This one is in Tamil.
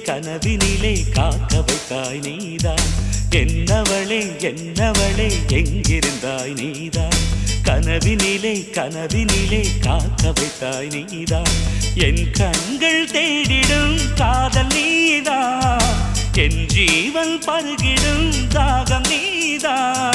கனவினிலே காக்க வைத்தாய் நீதான். என்னவளே என்னவளே எங்கிருந்தாய் நீதான். கனவினிலே காக்க வைத்தாய் நீதான். என் கண்கள் தேடிடும் காதல் நீதான். என் ஜீவன் பருகிடும் தாகம் நீதான்.